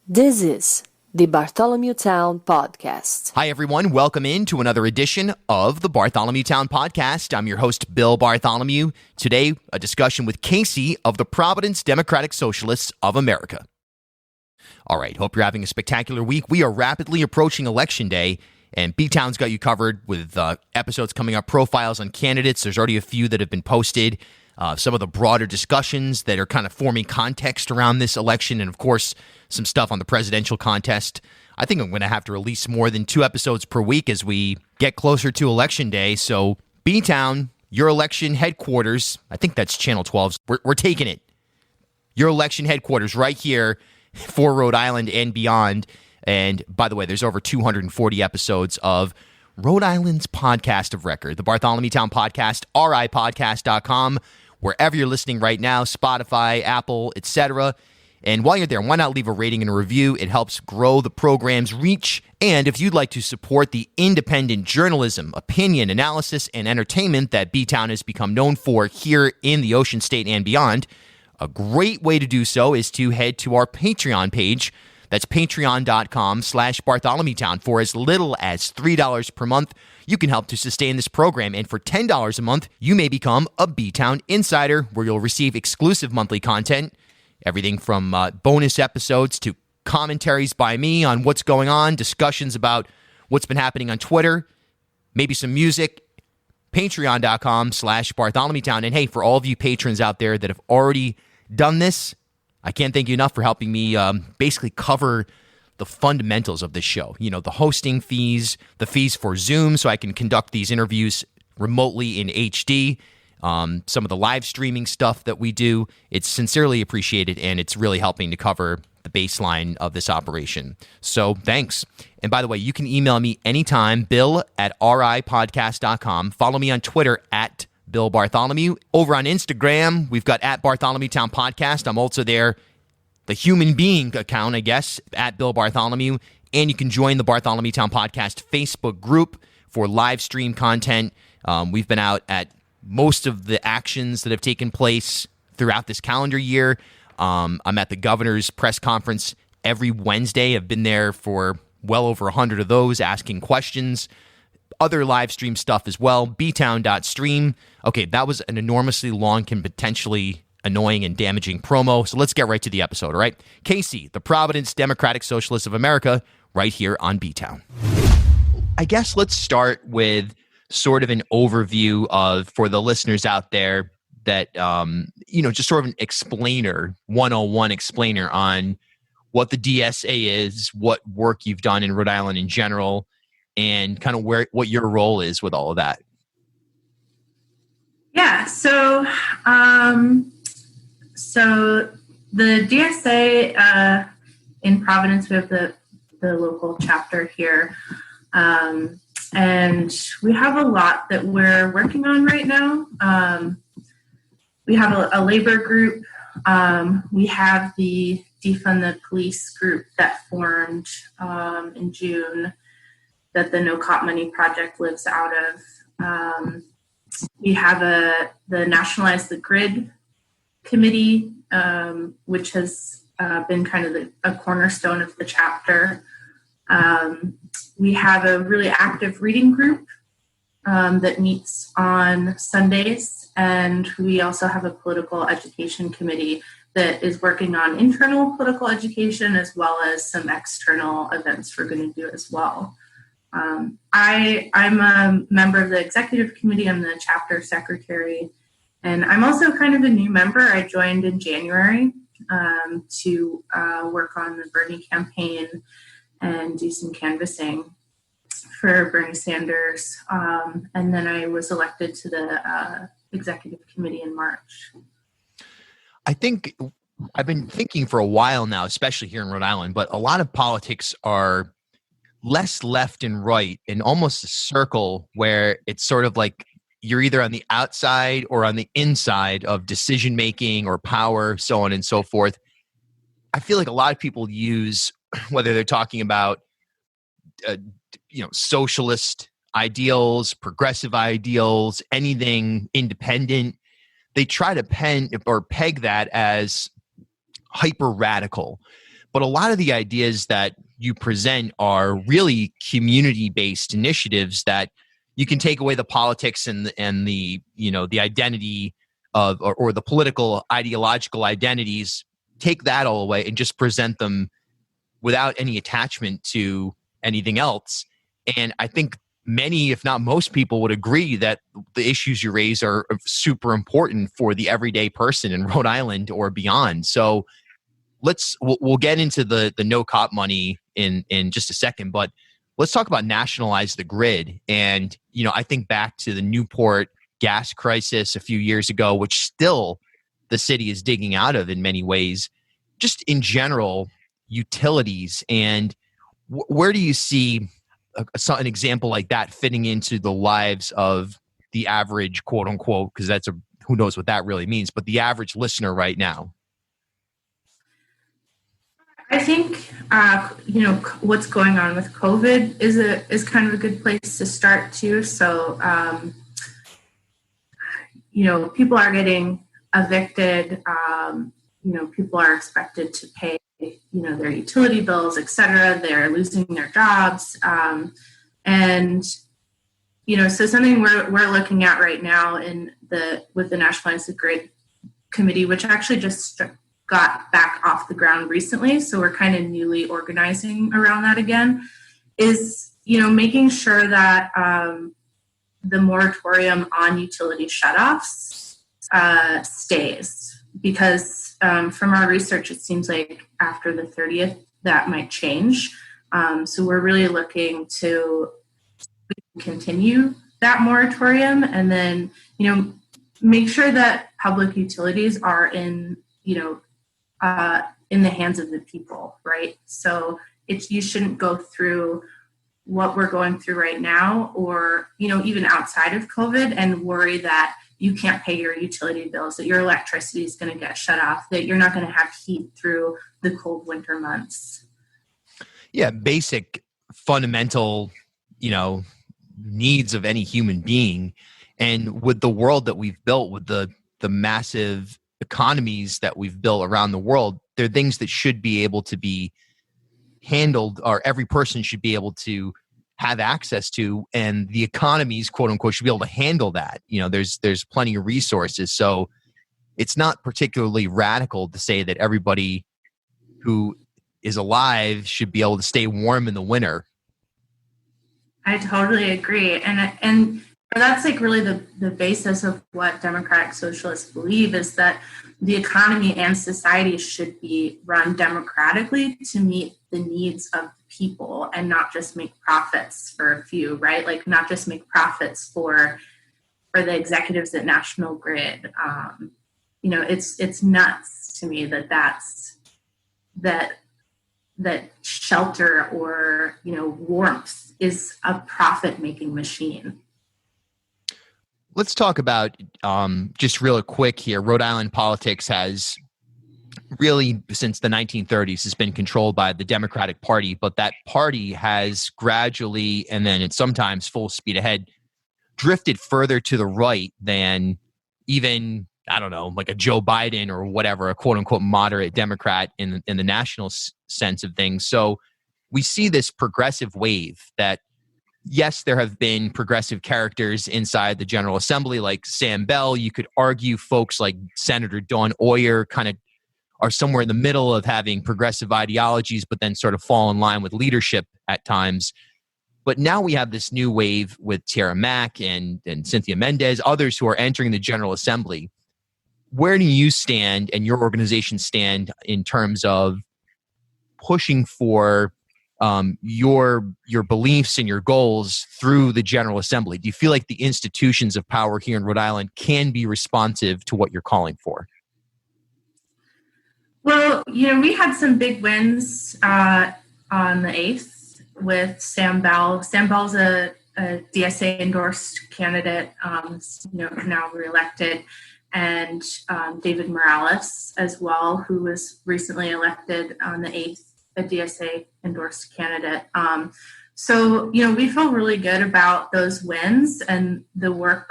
This is the Bartholomew Town Podcast. Hi, everyone. Welcome in to another edition of the Bartholomew Town Podcast. I'm your host, Bill Bartholomew. Today, a discussion with Casey of the Providence Democratic Socialists of America. All right, hope you're having a spectacular week. We are rapidly approaching Election Day, and B-Town's got you covered with episodes coming up, profiles on candidates. There's already a few that have been posted. Some of the broader discussions that are kind of forming context around this election, and of course, some stuff on the presidential contest. I think I'm going to have to release more than 2 episodes per week as we get closer to Election Day. So, B-Town, your election headquarters, I think that's Channel 12's. We're taking it. Your election headquarters right here for Rhode Island and beyond. And by the way, there's over 240 episodes of Rhode Island's podcast of record, the Bartholomew Town Podcast, ripodcast.com, wherever you're listening right now, Spotify, Apple, etc. And while you're there, why not leave a rating and a review? It helps grow the program's reach. And if you'd like to support the independent journalism, opinion, analysis, and entertainment that B-Town has become known for here in the Ocean State and beyond, a great way to do so is to head to our Patreon page. That's patreon.com/BartholomewTown. For as little as $3 per month, you can help to sustain this program. And for $10 a month, you may become a B-Town Insider, where you'll receive exclusive monthly content, everything from bonus episodes to commentaries by me on what's going on, discussions about what's been happening on Twitter, maybe some music. Patreon.com/BartholomewTown. And hey, for all of you patrons out there that have already done this, I can't thank you enough for helping me basically cover the fundamentals of this show. You know, the hosting fees, the fees for Zoom so I can conduct these interviews remotely in HD, some of the live streaming stuff that we do. It's sincerely appreciated, and it's really helping to cover the baseline of this operation. So thanks. And by the way, you can email me anytime, bill@ripodcast.com. Follow me on Twitter @Bill Bartholomew. Over on Instagram, we've got @Bartholomew Town Podcast. I'm also there, the human being account, I guess, @Bill Bartholomew. And you can join the Bartholomew Town Podcast Facebook group for live stream content. We've been out at most of the actions that have taken place throughout this calendar year. I'm at the governor's press conference every Wednesday. I've been there for well over 100 of those, asking questions. Other live stream stuff as well, btown.stream. Okay, that was an enormously long and potentially annoying and damaging promo, so let's get right to the episode, all right? Casey, the Providence Democratic Socialists of America, right here on B-Town. I guess let's start with sort of an overview of, for the listeners out there, that, just sort of an explainer, 101 explainer on what the DSA is, what work you've done in Rhode Island in general, and kind of what your role is with all of that. Yeah, so the DSA in Providence, we have the local chapter here, and we have a lot that we're working on right now. We have a labor group. We have the Defund the Police group that formed in June that the No Cop Money Project lives out of. We have the Nationalize the Grid committee, which has been kind of a cornerstone of the chapter. We have a really active reading group that meets on Sundays, and we also have a political education committee that is working on internal political education as well as some external events we're going to do as well. I'm a member of the executive committee. I'm the chapter secretary, and I'm also kind of a new member. I joined in January to work on the Bernie campaign and do some canvassing for Bernie Sanders. And then I was elected to the executive committee in March. I think I've been thinking for a while now, especially here in Rhode Island, but a lot of politics are less left and right in almost a circle where it's sort of like you're either on the outside or on the inside of decision making or power, so on and so forth. I feel like a lot of people use, whether they're talking about socialist ideals, progressive ideals, anything independent, they try to peg that as hyper radical. But a lot of the ideas that you present are really community-based initiatives that you can take away the politics and the the identity of or the political ideological identities, take that all away and just present them without any attachment to anything else. And I think many, if not most people, would agree that the issues you raise are super important for the everyday person in Rhode Island or beyond. So we'll get into the no cop money in just a second, but let's talk about nationalize the grid. And I think back to the Newport gas crisis a few years ago, which still the city is digging out of in many ways. Just in general, utilities, and where do you see an example like that fitting into the lives of the average, quote unquote, because who knows what that really means, but the average listener right now? I think what's going on with COVID is kind of a good place to start too. So people are getting evicted. People are expected to pay their utility bills, et cetera. They're losing their jobs, so something we're looking at right now with the Nationalize the Grid Committee, which actually just got back off the ground recently, so we're kind of newly organizing around that again, is making sure that the moratorium on utility shutoffs stays, because from our research it seems like after the 30th that might change. So we're really looking to continue that moratorium, and then make sure that public utilities are in the hands of the people, right? So you shouldn't go through what we're going through right now, or even outside of COVID, and worry that you can't pay your utility bills, that your electricity is going to get shut off, that you're not going to have heat through the cold winter months. Yeah, basic fundamental needs of any human being. And with the world that we've built, with the massive economies that we've built around the world, they're things that should be able to be handled, or every person should be able to have access to, and the economies, quote unquote, should be able to handle that. There's plenty of resources. So it's not particularly radical to say that everybody who is alive should be able to stay warm in the winter. I totally agree. And that's like really the basis of what democratic socialists believe, is that the economy and society should be run democratically to meet the needs of people, and not just make profits for a few, right? Like not just make profits for the executives at National Grid. It's nuts to me that shelter or warmth is a profit-making machine. Let's talk about, just real quick here, Rhode Island politics has really, since the 1930s, has been controlled by the Democratic Party, but that party has gradually, and then it's sometimes full speed ahead, drifted further to the right than even, I don't know, like a Joe Biden or whatever, a quote-unquote moderate Democrat in the national sense of things. So we see this progressive wave that, yes, there have been progressive characters inside the General Assembly like Sam Bell. You could argue folks like Senator Dawn Oyer kind of are somewhere in the middle of having progressive ideologies, but then sort of fall in line with leadership at times. But now we have this new wave with Tara Mack and Cynthia Mendez, others who are entering the General Assembly. Where do you stand and your organization stand in terms of pushing for your beliefs and your goals through the General Assembly? Do you feel like the institutions of power here in Rhode Island can be responsive to what you're calling for? Well, we had some big wins on the 8th with Sam Bell. Sam Bell's a DSA endorsed candidate, now reelected, and David Morales as well, who was recently elected on the 8th, a DSA endorsed candidate. So we feel really good about those wins and the work,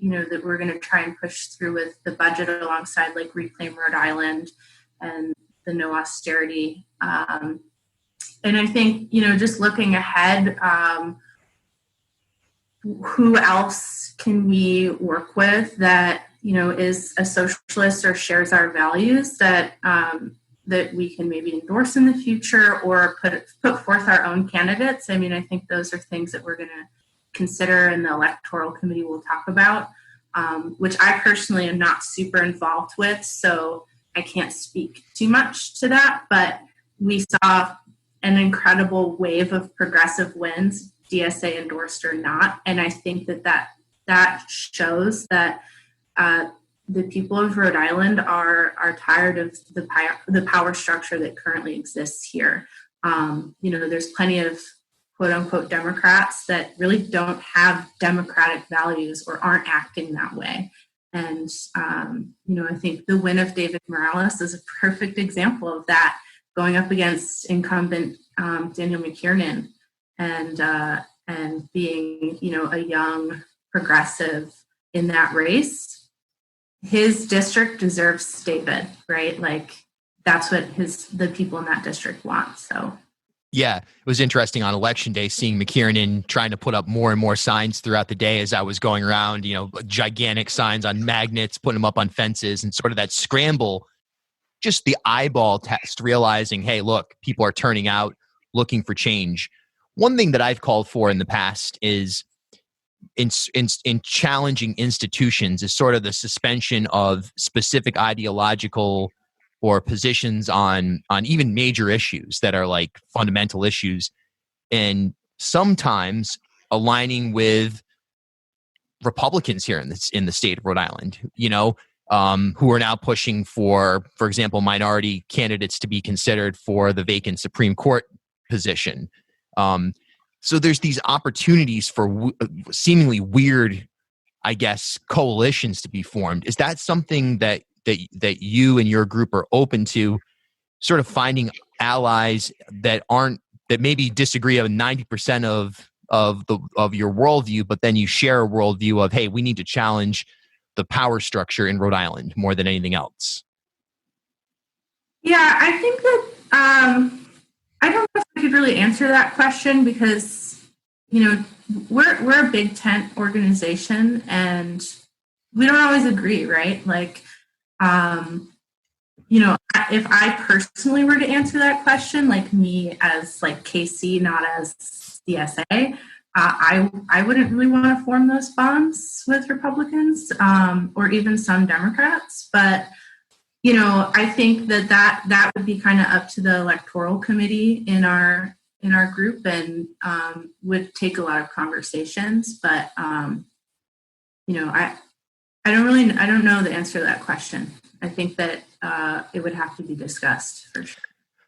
that we're going to try and push through with the budget alongside like Reclaim Rhode Island and the no austerity. And I think, just looking ahead, who else can we work with that, is a socialist or shares our values that that we can maybe endorse in the future or put forth our own candidates. I mean, I think those are things that we're going to consider and the electoral committee will talk about, which I personally am not super involved with, so I can't speak too much to that. But we saw an incredible wave of progressive wins, DSA endorsed or not, and I think that shows that the people of Rhode Island are tired of the power structure that currently exists here. There's plenty of quote unquote Democrats that really don't have democratic values or aren't acting that way. And, I think the win of David Morales is a perfect example of that, going up against incumbent Daniel McKiernan and being, a young progressive in that race. His district deserves David, right? Like that's what the people in that district want. So. Yeah, it was interesting on election day seeing McKiernan trying to put up more and more signs throughout the day as I was going around, gigantic signs on magnets, putting them up on fences, and sort of that scramble, just the eyeball test, realizing, hey, look, people are turning out looking for change. One thing that I've called for in the past is in challenging institutions is sort of the suspension of specific ideological or positions on even major issues that are like fundamental issues, and sometimes aligning with Republicans here in the state of Rhode Island, who are now pushing for example, minority candidates to be considered for the vacant Supreme Court position. So there's these opportunities for seemingly weird, I guess, coalitions to be formed. Is that something that you and your group are open to, sort of finding allies that maybe disagree on 90% of your worldview, but then you share a worldview of, hey, we need to challenge the power structure in Rhode Island more than anything else? Yeah, I think that I don't know if I could really answer that question because, we're a big tent organization and we don't always agree, right? Like, if I personally were to answer that question, like me as like KC, not as DSA, I wouldn't really want to form those bonds with Republicans or even some Democrats. But, I think that would be kind of up to the electoral committee in our group and would take a lot of conversations. But, I don't know the answer to that question. I think that it would have to be discussed for sure.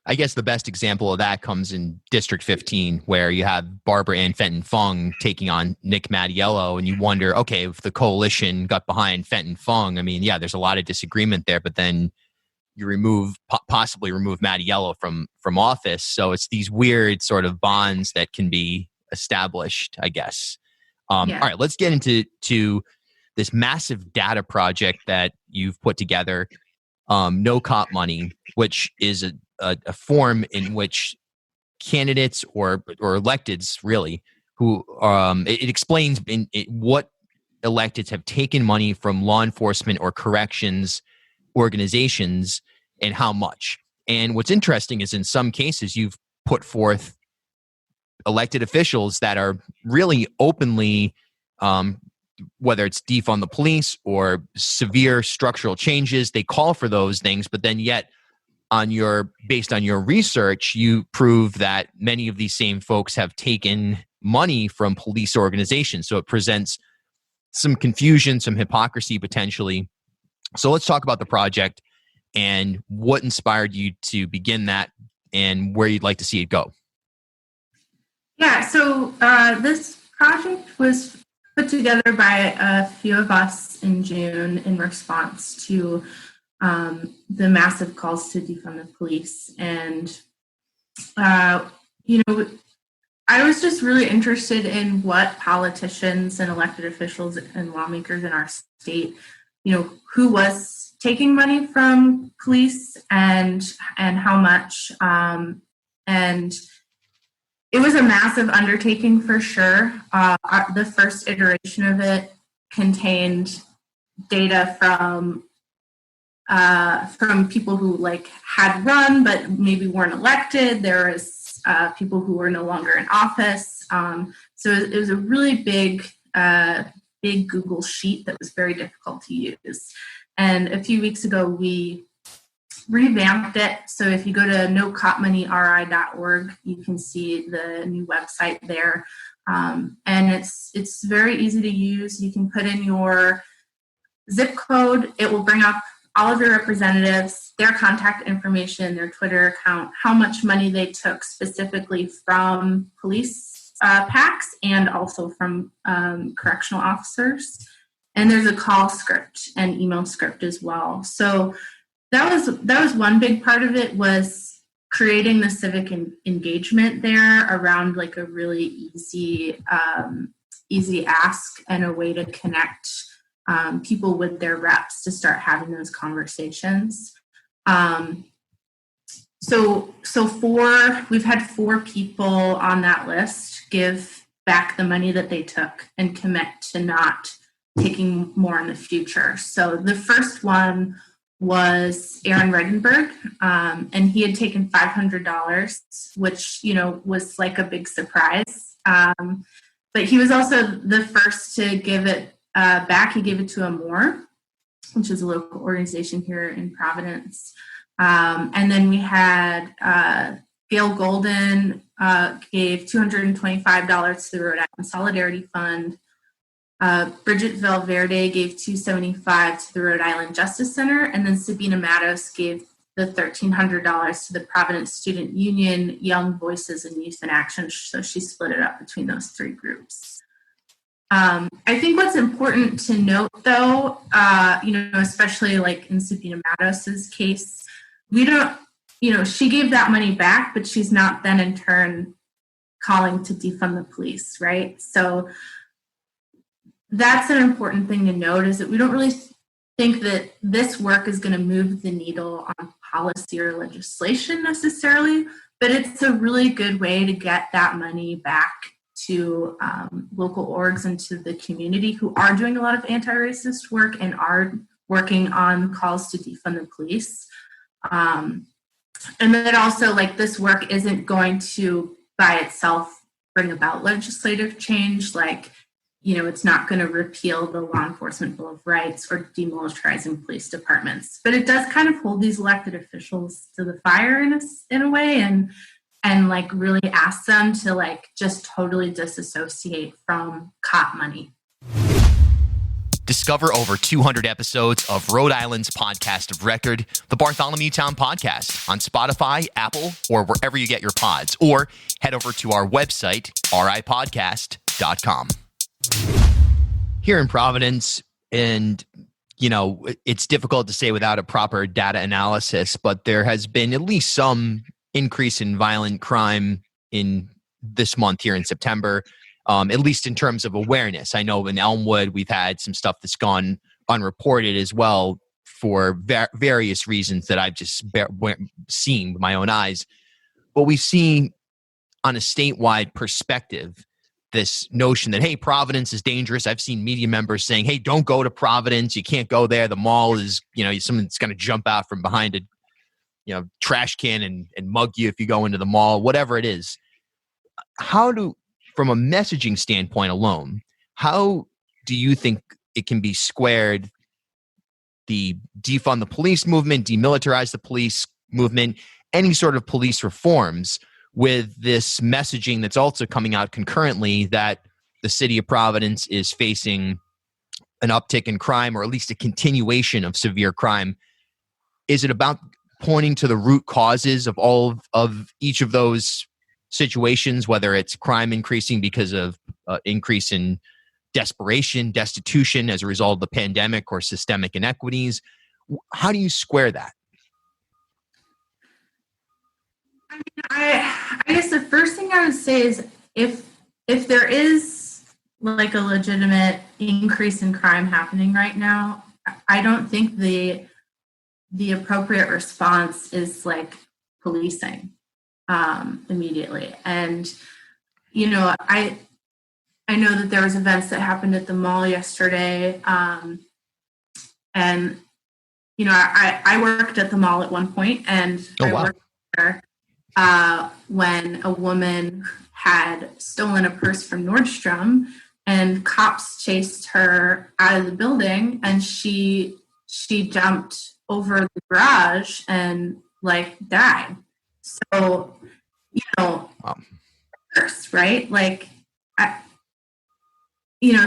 I guess the best example of that comes in District 15, where you have Barbara Ann Fenton Fung taking on Nick Mattiello, and you wonder, okay, if the coalition got behind Fenton Fung, I mean, yeah, there's a lot of disagreement there, but then you possibly remove Mattiello from office. So it's these weird sort of bonds that can be established, I guess. All right, let's get into this massive data project that you've put together, No Cop Money, which is a form in which candidates or electeds really who it explains what electeds have taken money from law enforcement or corrections organizations and how much. And what's interesting is in some cases you've put forth elected officials that are really openly whether it's defund the police or severe structural changes, they call for those things, but then yet based on your research, you prove that many of these same folks have taken money from police organizations. So it presents some confusion, some hypocrisy potentially. So let's talk about the project and what inspired you to begin that and where you'd like to see it go. Yeah, so this project was put together by a few of us in June in response to the massive calls to defund the police. And, I was just really interested in what politicians and elected officials and lawmakers in our state who was taking money from police and how much. And it was a massive undertaking for sure. The first iteration of it contained data from people who had run but maybe weren't elected. There was people who were no longer in office. So it was a really big Google sheet that was very difficult to use. And a few weeks ago, we revamped it. So if you go to nocopmoneyri.org, you can see the new website there. And it's very easy to use. You can put in your zip code. It will bring up all of your representatives, their contact information, their Twitter account, how much money they took specifically from police PACs and also from correctional officers. And there's a call script and email script as well. So that was one big part of it, was creating the civic engagement there around a really easy ask and a way to connect people with their reps to start having those conversations. We've had 4 people on that list give back the money that they took and commit to not taking more in the future. So the first one was Aaron Regenberg, and he had taken $500, which, was a big surprise. But he was also the first to give it back. He gave it to Amore, which is a local organization here in Providence. And then we had Gail Golden gave $225 to the Rhode Island Solidarity Fund. Bridget Valverde gave $275 to the Rhode Island Justice Center, and then Sabina Matos gave the $1,300 to the Providence Student Union, Young Voices, and Youth in Action. So she split it up between those 3 groups. I think what's important to note, though, especially in Sabina Matos's case, we don't, she gave that money back, but she's not then in turn calling to defund the police, right? So that's an important thing to note, is that we don't really think that this work is going to move the needle on policy or legislation necessarily, but it's a really good way to get that money back to local orgs and to the community who are doing a lot of anti-racist work and are working on calls to defund the police. And then also, this work isn't going to by itself bring about legislative change. It's not going to repeal the Law Enforcement Bill of Rights or demilitarizing police departments, but it does kind of hold these elected officials to the fire in a way, and really ask them to just totally disassociate from cop money. Discover over 200 episodes of Rhode Island's podcast of record, the Bartholomew Town Podcast, on Spotify, Apple, or wherever you get your pods, or head over to our website, ripodcast.com. Here in Providence, and it's difficult to say without a proper data analysis, but there has been at least some increase in violent crime in this month here in September, at least in terms of awareness. I know in Elmwood, we've had some stuff that's gone unreported as well for various reasons that I've just seen with my own eyes. But we've seen on a statewide perspective this notion that, hey, Providence is dangerous. I've seen media members saying, hey, don't go to Providence. You can't go there. The mall is, someone's going to jump out from behind a trash can and mug you if you go into the mall, whatever it is. From a messaging standpoint alone, how do you think it can be squared, the defund the police movement, demilitarize the police movement, any sort of police reforms, with this messaging that's also coming out concurrently that the city of Providence is facing an uptick in crime, or at least a continuation of severe crime? Is it about pointing to the root causes of all of each of those situations, whether it's crime increasing because of increase in desperation, destitution as a result of the pandemic, or systemic inequities? How do you square that? I guess the first thing I would say is if there is a legitimate increase in crime happening right now, I don't think the appropriate response is like policing immediately. And, you know, I know that there was events that happened at the mall yesterday. And, you know, I worked at the mall at one point, and I worked there when a woman had stolen a purse from Nordstrom, and cops chased her out of the building, and she jumped over the garage and like died. So, you know, right? Like,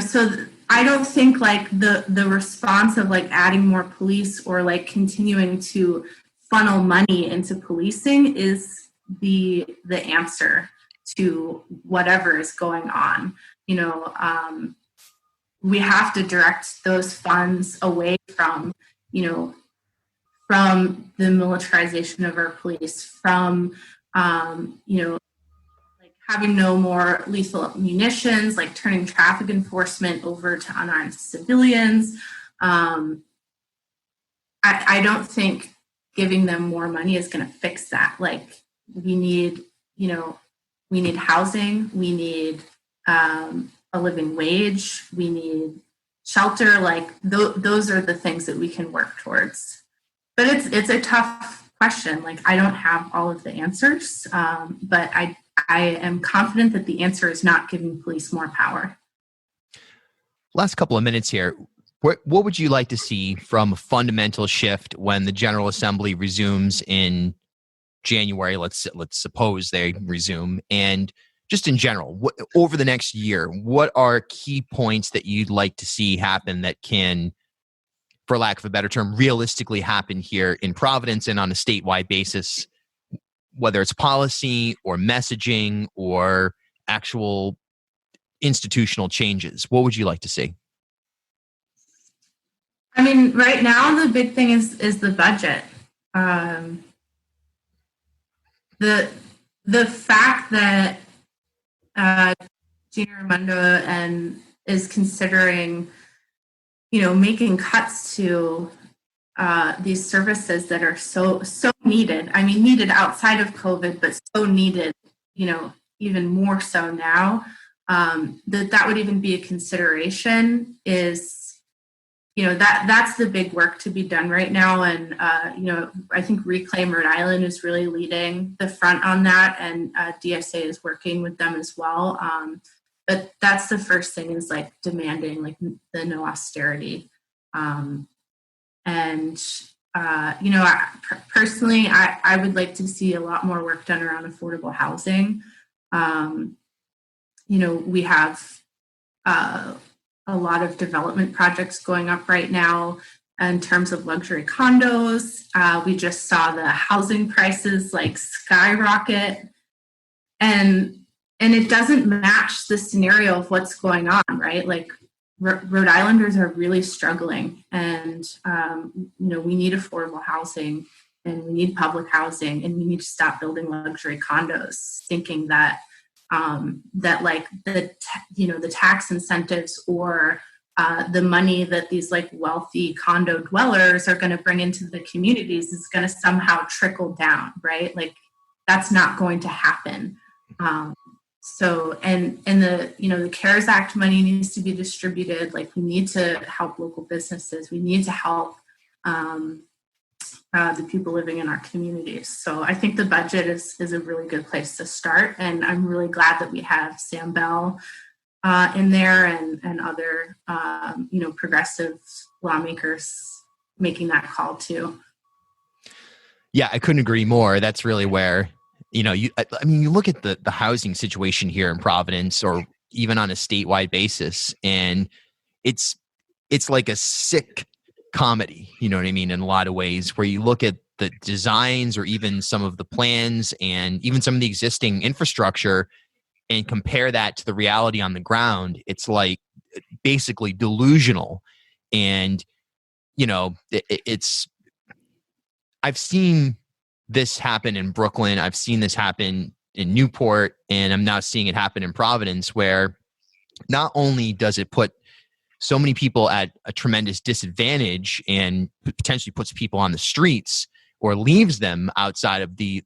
so I don't think like the response of like adding more police or like continuing to funnel money into policing is the answer to whatever is going on. You know, we have to direct those funds away from, you know, from the militarization of our police, from, you know, like having no more lethal munitions, like turning traffic enforcement over to unarmed civilians. I don't think giving them more money is going to fix that. Like, we need, you know, we need housing, we need a living wage, we need shelter. Like those are the things that we can work towards. But it's a tough question. Like, I don't have all of the answers, but I am confident that the answer is not giving police more power. Last couple of minutes here. What would you like to see from a fundamental shift when the General Assembly resumes in January? Let's suppose they resume, and just in general, over the next year, what are key points that you'd like to see happen that can, for lack of a better term, realistically happen here in Providence and on a statewide basis, whether it's policy or messaging or actual institutional changes? What would you like to see? I mean, right now the big thing is the budget. The fact that Gina Raimondo is considering, you know, making cuts to these services that are so needed. I mean, needed outside of COVID, but so needed, you know, even more so now. That would even be a consideration is, you know, that's the big work to be done right now. And, you know, I think Reclaim Rhode Island is really leading the front on that, and DSA is working with them as well. But that's the first thing, is like demanding like the no austerity. And, you know, personally, I would like to see a lot more work done around affordable housing. You know, we have a lot of development projects going up right now in terms of luxury condos. We just saw the housing prices like skyrocket, and it doesn't match the scenario of what's going on, right? Like Rhode Islanders are really struggling, and you know, we need affordable housing, and we need public housing, and we need to stop building luxury condos, thinking that that like the tax incentives or the money that these like wealthy condo dwellers are going to bring into the communities is going to somehow trickle down, right? Like, that's not going to happen. So, and the, you know, the CARES Act money needs to be distributed. Like, we need to help local businesses. We need to help the people living in our communities. So I think the budget is a really good place to start. And I'm really glad that we have Sam Bell in there and other, you know, progressive lawmakers making that call too. Yeah, I couldn't agree more. That's really where, you know, you look at the housing situation here in Providence, or even on a statewide basis, and it's like a sick comedy, you know what I mean, in a lot of ways, where you look at the designs or even some of the plans and even some of the existing infrastructure and compare that to the reality on the ground. It's like basically delusional. And, you know, I've seen this happen in Brooklyn. I've seen this happen in Newport, and I'm now seeing it happen in Providence, where not only does it put so many people at a tremendous disadvantage and potentially puts people on the streets or leaves them outside of the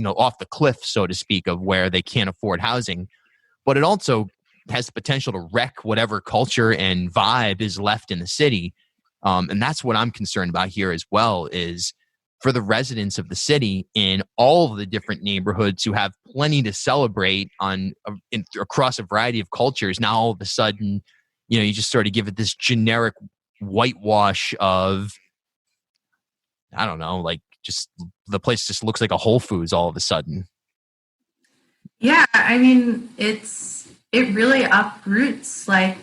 off the cliff, so to speak, of where they can't afford housing. But it also has the potential to wreck whatever culture and vibe is left in the city. And that's what I'm concerned about here as well, is for the residents of the city in all of the different neighborhoods who have plenty to celebrate across a variety of cultures. Now, all of a sudden, you just sort of give it this generic whitewash of, I don't know, like just the place just looks like a Whole Foods all of a sudden. Yeah, I mean, it really uproots like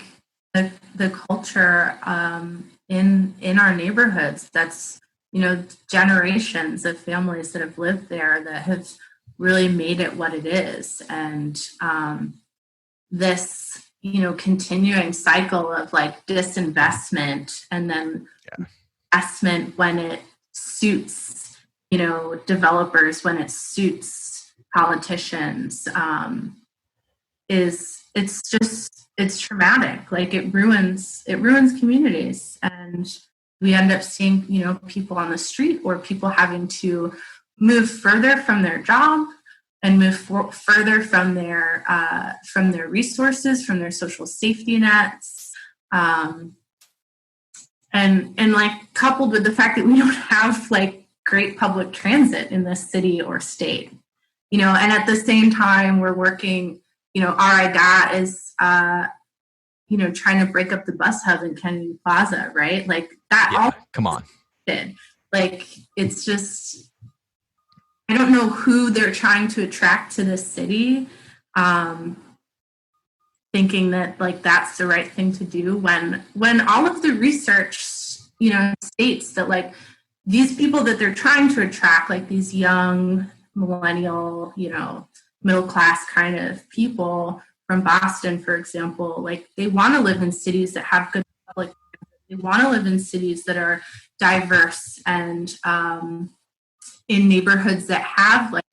the culture in our neighborhoods. That's, generations of families that have lived there that have really made it what it is. And this, continuing cycle of like disinvestment and then investment when it suits, developers, when it suits politicians, it's traumatic. Like it ruins communities, and we end up seeing, people on the street or people having to move further from their job and move further from their resources, from their social safety nets. And like coupled with the fact that we don't have like great public transit in this city or state, and at the same time we're working, RIDOT is, trying to break up the bus hub in Kennedy Plaza, right? Like that. Yeah, come on. Like, it's just, I don't know who they're trying to attract to this city, thinking that like that's the right thing to do when all of the research, states that like these people that they're trying to attract, like these young millennial, middle class kind of people from Boston, for example, like they want to live in cities that have good public transit. They want to live in cities that are diverse and in neighborhoods that have like,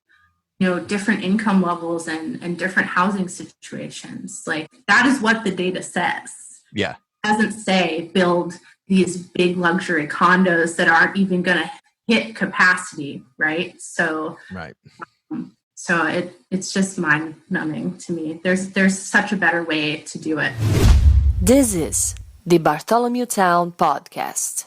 different income levels and different housing situations. Like that is what the data says. Yeah. It doesn't say build these big luxury condos that aren't even going to hit capacity, right? So, right. So it's just mind-numbing to me. There's such a better way to do it. This is the Bartholomew Town Podcast.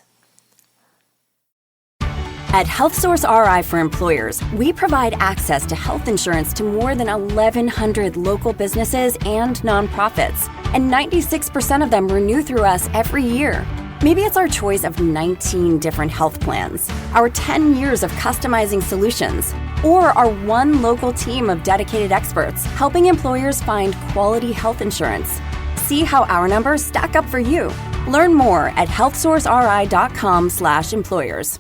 At HealthSource RI for Employers, we provide access to health insurance to more than 1,100 local businesses and nonprofits, and 96% of them renew through us every year. Maybe it's our choice of 19 different health plans, our 10 years of customizing solutions, or our one local team of dedicated experts helping employers find quality health insurance. See how our numbers stack up for you. Learn more at healthsourceri.com/employers.